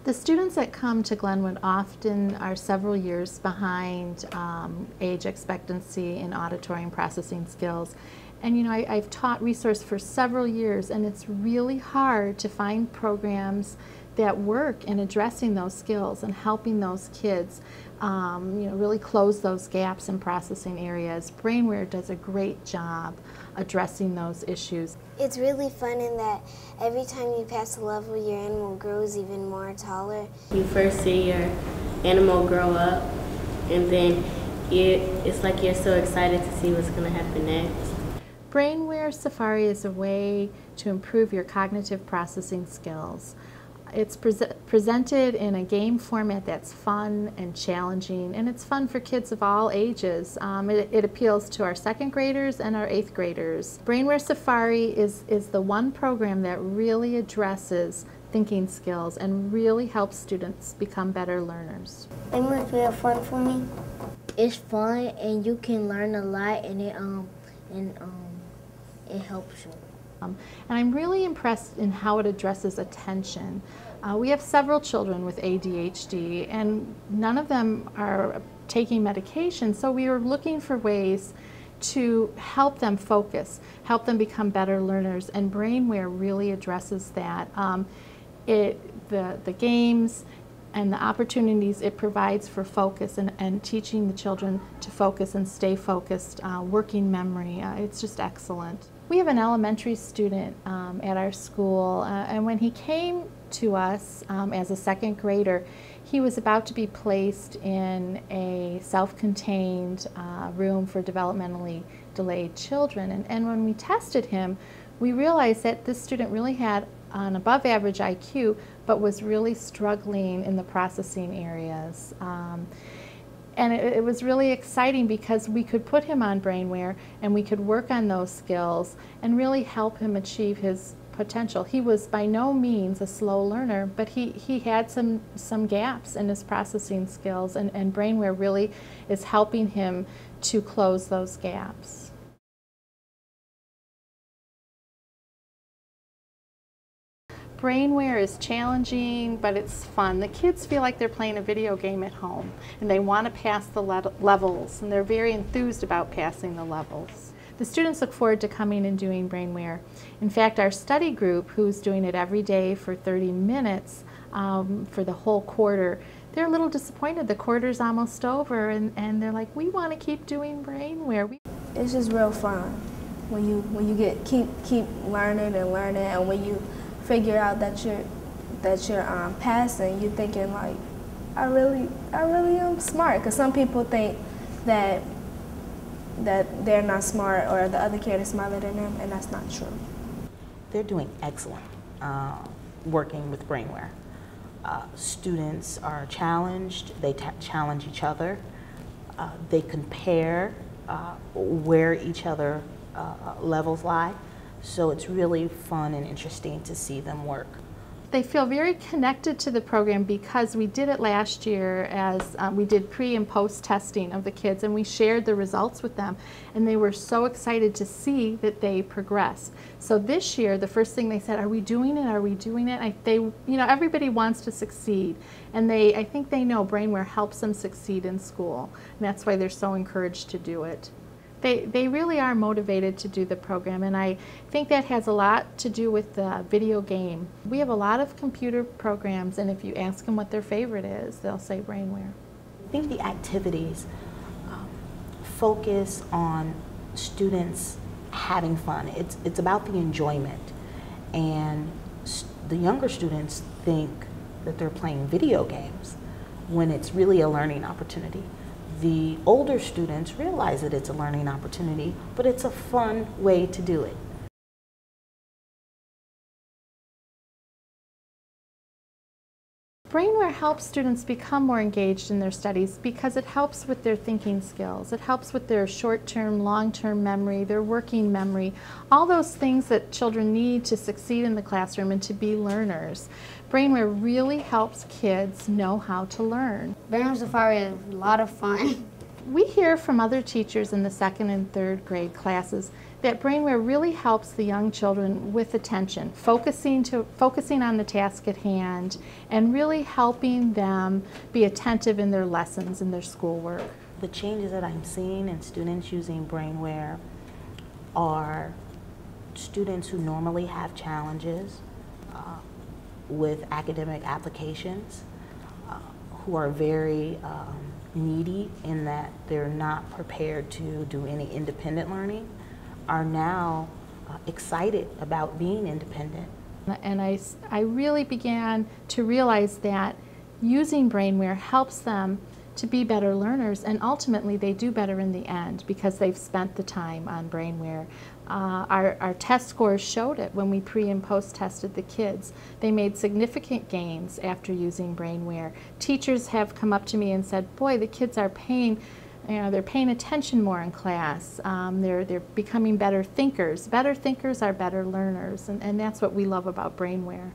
The students that come to Glenwood often are several years behind age expectancy in auditory and processing skills. And you know, I've taught resource for several years, and it's really hard to find programs that work in addressing those skills and helping those kids really close those gaps in processing areas. BrainWare does a great job addressing those issues. It's really fun in that every time you pass a level, your animal grows even more taller. You first see your animal grow up, and then it's like you're so excited to see what's going to happen next. BrainWare Safari is a way to improve your cognitive processing skills. It's presented in a game format that's fun and challenging, and it's fun for kids of all ages. It appeals to our 2nd graders and our 8th graders. BrainWare Safari is the one program that really addresses thinking skills and really helps students become better learners. BrainWare is really fun for me. It's fun and you can learn a lot, and it helps you. And I'm really impressed in how it addresses attention. We have several children with ADHD, and none of them are taking medication, so we were looking for ways to help them focus, help them become better learners, and BrainWare really addresses that. The games and the opportunities it provides for focus and teaching the children to focus and stay focused, working memory, it's just excellent. We have an elementary student at our school, and when he came to us as a 2nd grader, he was about to be placed in a self-contained room for developmentally delayed children. And when we tested him, we realized that this student really had an above average IQ, but was really struggling in the processing areas. And it was really exciting because we could put him on BrainWare and we could work on those skills and really help him achieve his potential. He was by no means a slow learner, but he had some gaps in his processing skills, and BrainWare really is helping him to close those gaps. BrainWare is challenging, but it's fun. The kids feel like they're playing a video game at home, and they want to pass the levels, and they're very enthused about passing the levels. The students look forward to coming and doing BrainWare. In fact, our study group, who's doing it every day for 30 minutes for the whole quarter, they're a little disappointed. The quarter's almost over, and they're like, we want to keep doing BrainWare. It's just real fun when you keep learning, and when you figure out that you're passing, you're thinking like, I really am smart. Because some people think that they're not smart, or the other kid is smarter than them, and that's not true. They're doing excellent working with BrainWare. Students are challenged, they challenge each other, they compare where each other levels lie, so it's really fun and interesting to see them work. They feel very connected to the program because we did it last year as we did pre and post testing of the kids, and we shared the results with them, and they were so excited to see that they progressed. So this year, the first thing they said, are we doing it? Are we doing it? Everybody wants to succeed, and I think they know BrainWare helps them succeed in school, and that's why they're so encouraged to do it. They really are motivated to do the program, and I think that has a lot to do with the video game. We have a lot of computer programs, and if you ask them what their favorite is, they'll say BrainWare. I think the activities focus on students having fun. It's about the enjoyment, and the younger students think that they're playing video games when it's really a learning opportunity. The older students realize that it's a learning opportunity, but it's a fun way to do it. BrainWare helps students become more engaged in their studies because it helps with their thinking skills. It helps with their short-term, long-term memory, their working memory, all those things that children need to succeed in the classroom and to be learners. BrainWare really helps kids know how to learn. BrainWare Safari is a lot of fun. We hear from other teachers in the 2nd and 3rd grade classes that BrainWare really helps the young children with attention, focusing on the task at hand, and really helping them be attentive in their lessons and their schoolwork. The changes that I'm seeing in students using BrainWare are students who normally have challenges with academic applications, who are very needy in that they're not prepared to do any independent learning, are now excited about being independent. And I really began to realize that using BrainWare helps them to be better learners, and ultimately they do better in the end because they've spent the time on BrainWare. Our test scores showed it when we pre and post tested the kids. They made significant gains after using BrainWare. Teachers have come up to me and said, boy, the kids are paying attention more in class. They're becoming better thinkers. Better thinkers are better learners, and that's what we love about BrainWare.